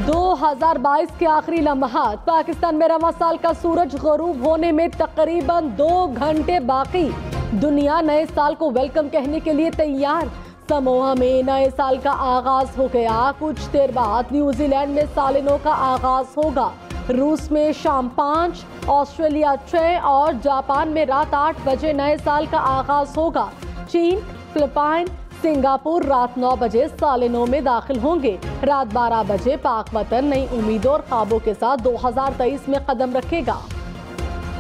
2022 के आखिरी लम्हात, पाकिस्तान में रवां साल का सूरज गरूब होने में तकरीबन 2 घंटे बाकी। दुनिया नए साल को वेलकम कहने के लिए तैयार। समोआ में नए साल का आगाज हो गया। कुछ देर बाद न्यूजीलैंड में साल नौ का आगाज होगा। रूस में शाम 5, ऑस्ट्रेलिया 6 और जापान में रात 8 बजे नए साल का आगाज होगा। चीन, फिलिपाइन, सिंगापुर रात 9 बजे साल नौ में दाखिल होंगे। रात 12 बजे पाक वतन नई उम्मीदों और ख्वाबों के साथ 2023 में कदम रखेगा।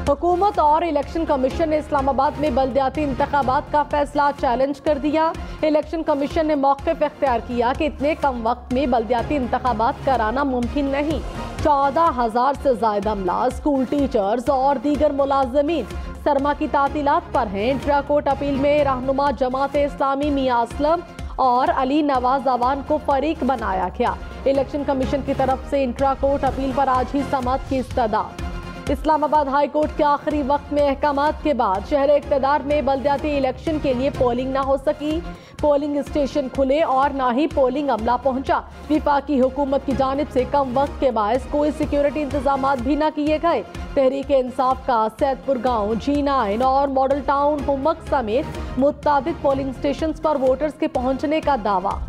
हुकूमत और इलेक्शन कमीशन ने इस्लामाबाद में बल्दियाती इंतखाबात का फैसला चैलेंज कर दिया। इलेक्शन कमीशन ने मौक़िफ़ इख्तियार किया कि इतने कम वक्त में बल्दियाती इंतखाबात कराना मुमकिन नहीं। 14,000 से ज़ायद अमला, स्कूल टीचर्स और दीगर मुलाजमीन सरमा की तातीलात पर हैं। इंट्रा कोर्ट अपील में रहनुमा जमात इस्लामी मियां असलम और अली नवाज अवान को फरीक बनाया गया। इलेक्शन कमीशन की तरफ से इंट्रा कोर्ट अपील पर आज ही समाअत की इस्तदा। इस्लामाबाद हाई कोर्ट के आखिरी वक्त में अहकामात के बाद शहर इक़्तिदार में बल्दियाती इलेक्शन के लिए पोलिंग न हो सकी। पोलिंग स्टेशन खुले और ना ही पोलिंग अमला पहुंचा। विफाकी हुकूमत की जानिब से कम वक्त के बायस कोई सिक्योरिटी इंतजाम भी न किए गए। तहरीक इंसाफ का सैदपुर गांव, G9 और मॉडल टाउन हुमक समेत मुताबिक पोलिंग स्टेशन पर वोटर्स के पहुंचने का दावा।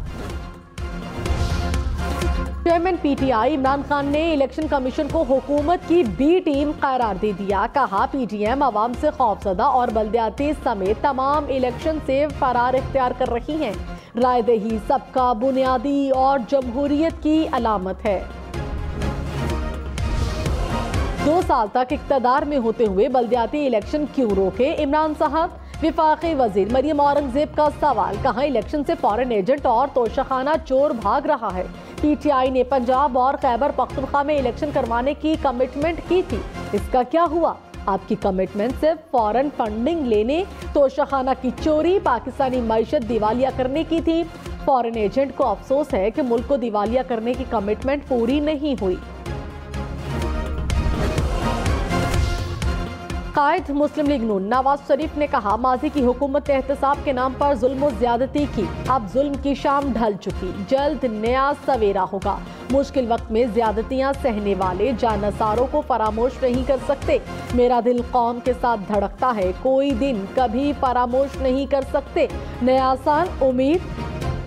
चेयरमैन PTI इमरान खान ने इलेक्शन कमीशन को हुकूमत की बी टीम करार दे दिया। कहा PTM अवाम से खौफजदा और बल्दियाती समेत तमाम इलेक्शन से फरार इख्तियार कर रही हैं। रायदही सबका बुनियादी और जमहूरियत की अलामत है। 2 साल तक इक़्तिदार में होते हुए बल्दियाती इलेक्शन क्यों रोके इमरान साहब? विफाकी वजीर मरियम औरंगजेब का सवाल। कहा इलेक्शन से फॉरेन एजेंट और तोशाखाना चोर भाग रहा है। PTI ने पंजाब और खैबर पख्तूनख्वा में इलेक्शन करवाने की कमिटमेंट की थी। इसका क्या हुआ? आपकी कमिटमेंट सिर्फ फॉरेन फंडिंग लेने, तोशाखाना की चोरी, पाकिस्तानी मईशत दिवालिया करने की थी। फॉरेन एजेंट को अफसोस है कि मुल्क को दिवालिया करने की कमिटमेंट पूरी नहीं हुई। कायद मुस्लिम लीग नून नवाज शरीफ ने कहा माजी की हुकूमत ने एहतसाब के नाम पर जुल्म ज्यादती की। अब जुल्म की शाम ढल चुकी, जल्द नया सवेरा होगा। मुश्किल वक्त में ज्यादतियां सहने वाले जानसारों को फरामोश नहीं कर सकते। मेरा दिल कौम के साथ धड़कता है, कोई दिन कभी फरामोश नहीं कर सकते। नया साल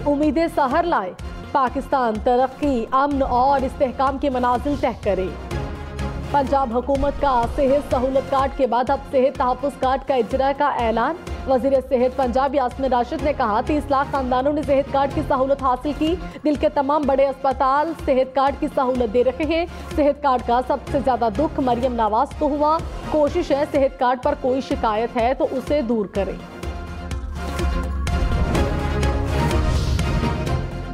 उम्मीदें सहर लाए। पाकिस्तान तरक्की, अमन और इस्तेहकाम की मनाजिल तय करे। पंजाब हुकूमत का सेहत सहूलत कार्ड के बाद अब सेहत तहफ़्फ़ुज़ कार्ड का इजरा का ऐलान। वज़ीर सेहत पंजाब यास्मीन राशिद ने कहा 30 लाख खानदानों ने सेहत कार्ड की सहूलत हासिल की। दिल के तमाम बड़े अस्पताल सेहत कार्ड की सहूलत दे रहे हैं। सेहत कार्ड का सबसे ज्यादा दुख मरियम नवाज को हुआ। कोशिश है सेहत कार्ड पर कोई शिकायत है तो उसे दूर करें।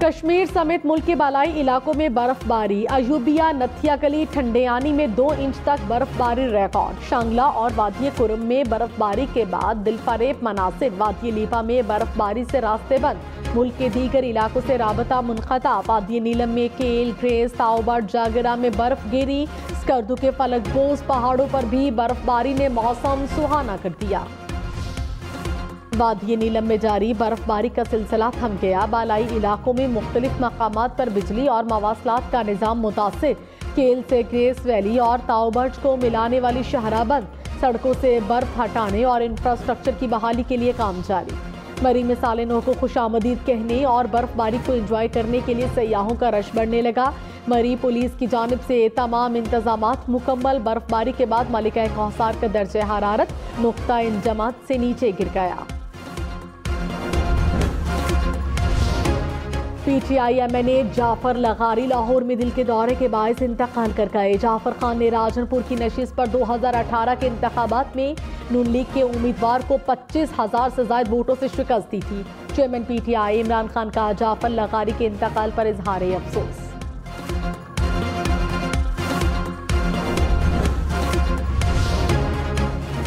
कश्मीर समेत मुल्क के बालाई इलाकों में बर्फबारी। अयूबिया, नथिया गली, ठंडेयानी में 2 इंच तक बर्फबारी रिकॉर्ड। शांगला और वादी कुरम में बर्फबारी के बाद दिलफरेब मनासिर। वादी लीपा में बर्फबारी से रास्ते बंद। मुल्क के दीगर इलाकों से राबता मुनक़ता। वादी नीलम में केल, ग्रेस, ताओबट, जागरा में बर्फ गिरी। स्कर्दू के फलकबोज पहाड़ों पर भी बर्फबारी ने मौसम सुहाना कर दिया। वादी नीलम में जारी बर्फबारी का सिलसिला थम गया। बालाई इलाकों में मुख्तलिफ मकामात पर बिजली और मवासलात का निज़ाम मुतासिर। केल से ग्रेस वैली और ताओबर्ज को मिलाने वाली शहरा बंद। सड़कों से बर्फ हटाने और इंफ्रास्ट्रक्चर की बहाली के लिए काम जारी। मरी में साल नौ को खुशामदीद कहने और बर्फबारी को एंजॉय करने के लिए सयाहों का रश बढ़ने लगा। मरी पुलिस की जानिब से तमाम इंतजामात मुकम्मल। बर्फबारी के बाद मलिका कौसार का दर्जे हरारत नुक्ता इंजमात से नीचे गिर गया। PTI MNA जाफर लगारी लाहौर में दिल के दौरे के बायस इंतकाल कर गए। जाफर खान ने राजनपुर की नशिस्त पर 2018 के इंतखाबात में नून लीग के उम्मीदवार को 25,000 से ज्यादा वोटों से शिकस्त दी थी। चेयरमैन PTI इमरान खान का जाफर लगारी के इंतकाल पर इजहार अफसोस।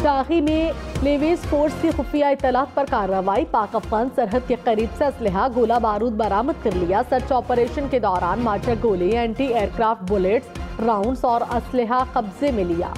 टाही में लेविस फोर्स की खुफिया इत्तलात पर कार्रवाई। पाक अफगान सरहद के करीब से असलहा गोला बारूद बरामद कर लिया। सर्च ऑपरेशन के दौरान मार्टर गोले, एंटी एयरक्राफ्ट बुलेट्स, राउंड्स और असलहा कब्जे में लिया।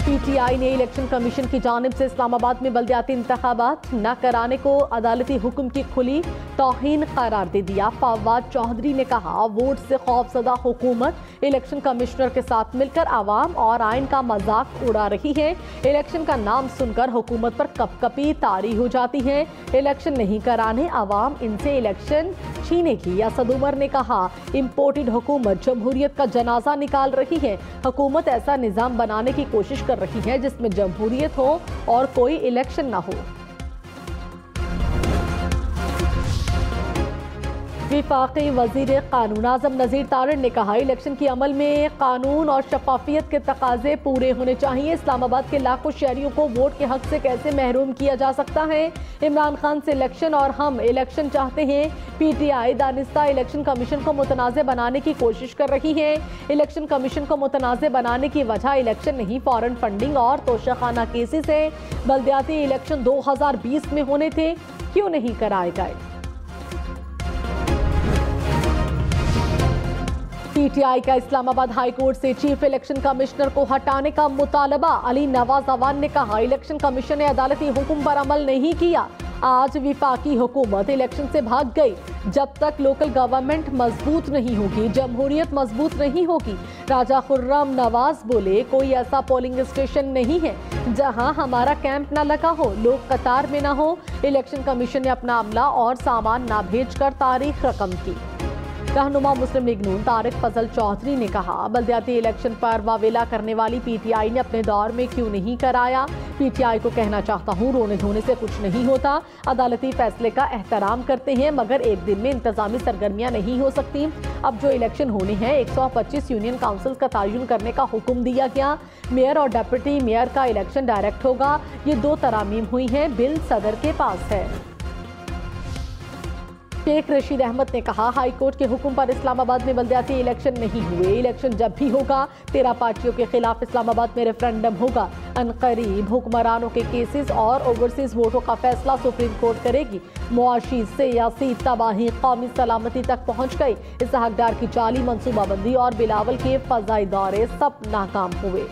PTI ने इलेक्शन कमीशन की जानिब से इस्लामाबाद में बल्दियाती इंतखाबात न कराने को अदालती हुक्म की खुली तौहीन करार दे दिया। फवाद चौधरी ने कहा, वोट से खौफजदा हुकूमत इलेक्शन कमिश्नर के साथ मिलकर आवाम और आइन का मजाक उड़ा रही है। इलेक्शन का नाम सुनकर हुकूमत पर कपकपी तारी हो जाती है। इलेक्शन नहीं कराने आवाम इनसे इलेक्शन छीनेगी। असद उमर ने कहा, इम्पोर्टेड हुकूमत जमहूरियत का जनाजा निकाल रही है। हुकूमत ऐसा निजाम बनाने की कोशिश कर रही है जिसमें जमहूरियत हो और कोई इलेक्शन ना हो। विफाकी वजीर कानून आजम नज़ीर तारिड़ ने कहा, इलेक्शन के अमल में कानून और शफाफियत के तकाजे पूरे होने चाहिए। इस्लामाबाद के लाखों शहरियों को वोट के हक से कैसे महरूम किया जा सकता है। इमरान खान से इलेक्शन और हम इलेक्शन चाहते हैं। PTI दानिस्ता इलेक्शन कमीशन को मुतनाज़ बनाने की कोशिश कर रही है। इलेक्शन कमीशन को मुतनाज़ बनाने की वजह इलेक्शन नहीं, फॉरेन फंडिंग और तोशाखाना केसेस है। बल्दियाती इलेक्शन 2020 में होने थे, क्यों नहीं कराए गए। PTI का इस्लामाबाद हाई कोर्ट से चीफ इलेक्शन कमिश्नर को हटाने का मुतालबा। अली नवाज अवान ने कहा, इलेक्शन कमीशन ने अदालती हुक्म पर अमल नहीं किया। आज विफाकी हुकूमत इलेक्शन से भाग गई। जब तक लोकल गवर्नमेंट मजबूत नहीं होगी, जमहूरियत मजबूत नहीं होगी। राजा खुर्रम नवाज बोले, कोई ऐसा पोलिंग स्टेशन नहीं है जहां हमारा कैंप ना लगा हो, लोग कतार में ना हो। इलेक्शन कमीशन ने अपना अमला और सामान ना भेजकर तारीख रकम की। रहनुमा मुस्लिम लीग नून तारिक फजल चौधरी ने कहा, बल्दियाती इलेक्शन पर वावेला करने वाली PTI ने अपने दौर में क्यों नहीं कराया। PTI को कहना चाहता हूँ, रोने धोने से कुछ नहीं होता। अदालती फैसले का एहतराम करते हैं, मगर एक दिन में इंतजामी सरगर्मियाँ नहीं हो सकती। अब जो इलेक्शन होने हैं, 125 यूनियन काउंसिल का तयन करने का हुक्म दिया गया। मेयर और डिप्टी मेयर का इलेक्शन डायरेक्ट होगा। ये 2 तरामीम हुई हैं, बिल सदर के पास है। शेख रशीद अहमद ने कहा, हाई कोर्ट के हुक्म पर इस्लामाबाद में बल्दियाती इलेक्शन नहीं हुए। इलेक्शन जब भी होगा 13 पार्टियों के खिलाफ इस्लामाबाद में रेफरेंडम होगा। अनकरीब हुक्मरानों के केसेस और ओवरसीज वोटों का फैसला सुप्रीम कोर्ट करेगी। मुआशी सियासी तबाही कौमी सलामती तक पहुँच गई। इसहाक डार की जाली मनसूबाबंदी और बिलावल के फजाई दौरे सब नाकाम हुए।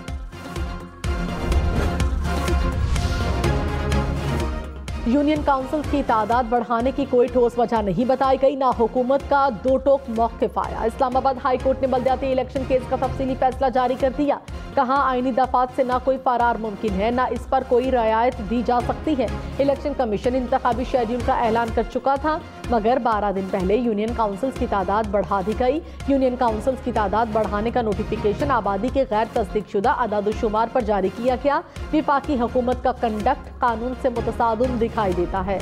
यूनियन काउंसिल की तादाद बढ़ाने की कोई ठोस वजह नहीं बताई गई, ना हुकूमत का दो टोक मौक़िफ़ आया। इस्लामाबाद हाई कोर्ट ने बल्दियाती इलेक्शन केस का तफसीली फैसला जारी कर दिया। कहा, आईनी दफात से ना कोई फरार मुमकिन है, ना इस पर कोई रियायत दी जा सकती है। इलेक्शन कमीशन इंतखाबी शेड्यूल का ऐलान कर चुका था, मगर 12 दिन पहले यूनियन काउंसिल्स की तादाद बढ़ा दी गई। यूनियन काउंसिल्स की तादाद बढ़ाने का नोटिफिकेशन आबादी के गैर तस्दीकशुदा अदाद-ओ-शुमार पर जारी किया गया। विफाकी हुकूमत का कंडक्ट कानून से मुतसादिम दिखाई देता है।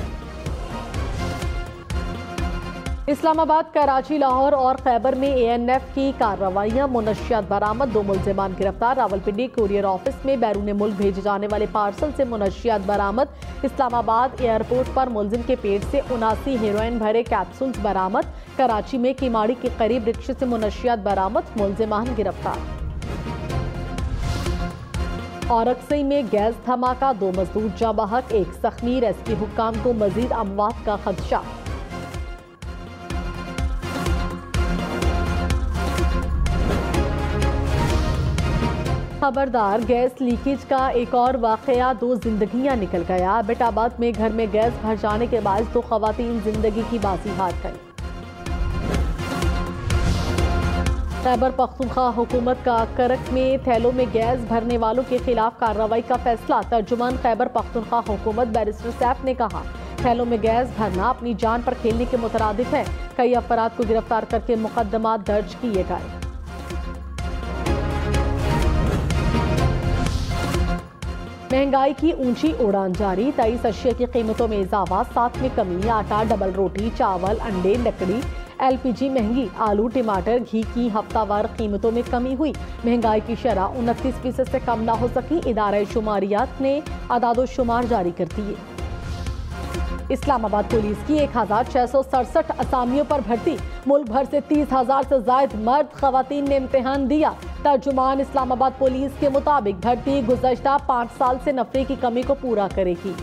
इस्लामाबाद, कराची, लाहौर और खैबर में ANF की कार्रवाइयां। मुनशियात बरामद, 2 मुल्जिमान गिरफ्तार। रावलपिंडी कुरियर ऑफिस में बैरून मुल्क भेजे जाने वाले पार्सल से मुनशियात बरामद। इस्लामाबाद एयरपोर्ट पर मुल्जिम के पेट से 79 हेरोइन भरे कैप्सूल्स बरामद। कराची में किमाड़ी के करीब रिक्शे से मुनशियात बरामद, मुल्जिमान गिरफ्तार। औरकसई में गैस धमाका, 2 मजदूर जाँ बहक, 1 जख्मी। रेस्क्यू हुक्काम को मजीद अमवात का खदशा। खबरदार, गैस लीकेज का एक और वाकया, 2 जिंदगियां निकल गया। बेटाबाद में घर में गैस भर जाने के बाद 2 खवातीन जिंदगी की बाजी हार गई। खैबर पख्तूनख्वा हुकूमत का करक में थैलों में गैस भरने वालों के खिलाफ कार्रवाई का फैसला। तर्जुमान खैबर पख्तूनख्वा हुकूमत बैरिस्टर सैफ ने कहा, थैलों में गैस भरना अपनी जान पर खेलने के मुतरादिफ है। कई अफराद को गिरफ्तार करके मुकदमा दर्ज किए गए। महंगाई की ऊंची उड़ान जारी, 23 अशिया की कीमतों में इजाफा, 7 में कमी। आटा, डबल रोटी, चावल, अंडे, लकड़ी, LPG महंगी। आलू, टमाटर, घी की हफ्तावार कीमतों में कमी हुई। महंगाई की शरह 29% से कम ना हो सकी। इदारा शुमारियात ने अदाद-ओ-शुमार जारी कर दिए। इस्लामाबाद पुलिस की 1667 असामियों पर भर्ती। मुल्क भर से 30,000 से ज्यादा मर्द खवातीन ने इम्तिहान दिया। तर्जुमान इस्लामाबाद पुलिस के मुताबिक भर्ती गुज़श्ता 5 साल से नफरे की कमी को पूरा करेगी।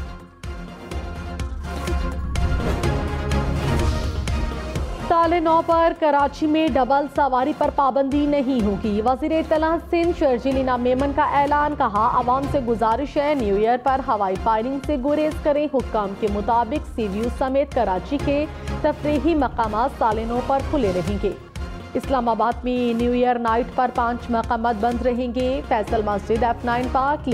9:30 पर कराची में डबल सवारी पर पाबंदी नहीं होगी। वज़ीर इत्तलात सिंध शर्जील इनाम मेमन का ऐलान। कहा, आवाम से गुजारिश है न्यू ईयर पर हवाई फायरिंग से गुरेज करें। हुक्काम के मुताबिक सीव्यू समेत कराची के तफरीही मकामात 9:30 पर खुले रहेंगे। इस्लामाबाद में न्यू ईयर नाइट पर 5 मकामात बंद रहेंगे। फैसल मस्जिद, F9 park,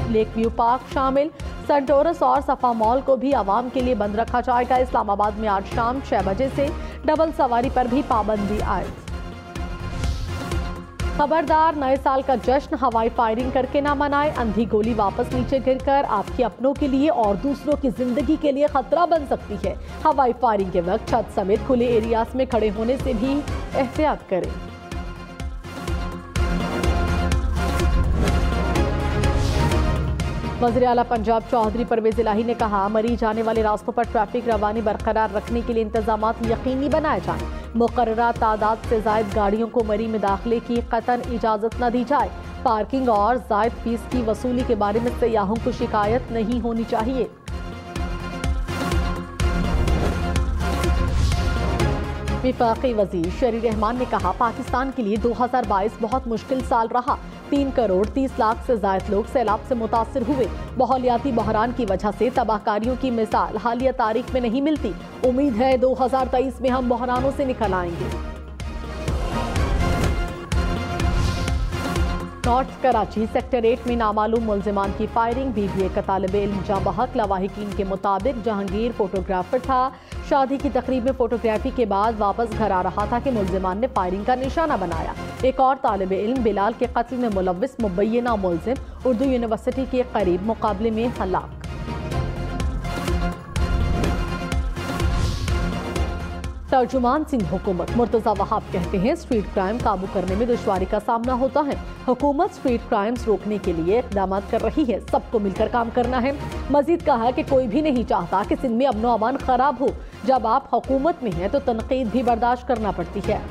lake view park शामिल। सेंटोरस और सफा मॉल को भी आवाम के लिए बंद रखा जाएगा। इस्लामाबाद में आज शाम 6 बजे से डबल सवारी पर भी पाबंदी आएगी। खबरदार, नए साल का जश्न हवाई फायरिंग करके ना मनाए। अंधी गोली वापस नीचे गिरकर आपके अपनों के लिए और दूसरों की जिंदगी के लिए खतरा बन सकती है। हवाई फायरिंग के वक्त छत समेत खुले एरियाज में खड़े होने से भी एहतियात करें। वज़ीर आला पंजाब चौधरी परवेज इलाही ने कहा, मरी जाने वाले रास्तों पर ट्रैफिक रवानी बरकरार रखने के लिए इंतजामात यकीनी बनाए जाएं। मुकर्ररा तादाद से जायद गाड़ियों को मरी में दाखिले की कतन इजाज़त न दी जाए। पार्किंग और जायद फीस की वसूली के बारे में सयाहों को शिकायत नहीं होनी चाहिए। विफाकी वज़ीर शरी रहमान ने कहा, पाकिस्तान के लिए 2022 बहुत मुश्किल साल रहा। 3 करोड़ 30 लाख से ज्यादा लोग सैलाब से मुतासिर हुए। माहौलियाती बहरान की वजह से तबाहकारियों की मिसाल हालिया तारीख में नहीं मिलती। उम्मीद है 2023 में हम बहरानों से निकल आएंगे। नॉर्थ कराची सेक्टर 8 में नामालूम मुल्जिमान की फायरिंग। BBA का तालिब इल्म जाँ बहक। लवाहिकीन के मुताबिक जहांगीर फोटोग्राफर था। शादी की तकरीब में फोटोग्राफी के बाद वापस घर आ रहा था कि मुल्जिमान ने फायरिंग का निशाना बनाया। एक और तालिब इल्म बिलाल के कत्ल में मुलव्विस मुबैना मुल्जिम उर्दू यूनिवर्सिटी के करीब मुकाबले में हलाक। तर्जुमान सिंध हुकूमत मुर्तजा वहाब कहते हैं, स्ट्रीट क्राइम काबू करने में दुश्वारी का सामना होता है। हुकूमत स्ट्रीट क्राइम्स रोकने के लिए इक़दाम कर रही है। सबको मिलकर काम करना है। मजीद कहा कि कोई भी नहीं चाहता कि सिंध में अमनो अमान खराब हो। जब आप हुकूमत में हैं तो तनकीद भी बर्दाश्त करना पड़ती है।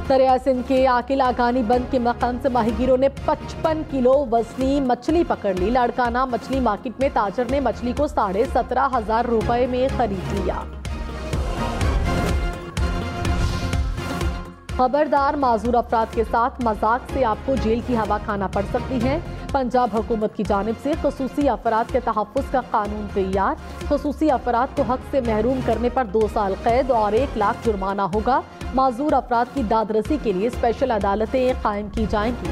दरिया सिंध के आकिल आगानी बंद के मकाम से माहीगीरों ने 55 किलो वजनी मछली पकड़ ली। लाड़काना मछली मार्केट में ताजर ने मछली को 17,500 रुपए में खरीद लिया। खबरदार, माजूर अफराद के साथ मजाक से आपको जेल की हवा खाना पड़ सकती है। पंजाब हुकूमत की जानिब से खसूसी अफराद के तहफ़्फ़ुज़ का कानून तैयार। खसूसी अफराद को हक से महरूम करने पर 2 साल कैद और 1 लाख जुर्माना होगा। माजूर अफराद की दादरसी के लिए स्पेशल अदालतें कायम की जाएंगी।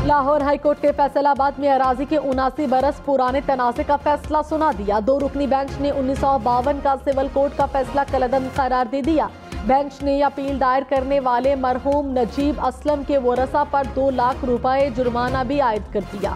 लाहौर हाईकोर्ट के फैसलाबाद में अराजी के 79 बरस पुराने तनाज़े का फैसला सुना दिया। 2 रुकनी बेंच ने 1952 का सिविल कोड का फैसला कलअदम करार दे दिया। बेंच ने अपील दायर करने वाले मरहूम नजीब असलम के वरसा पर 2 लाख रुपए जुर्माना भी आयद कर दिया।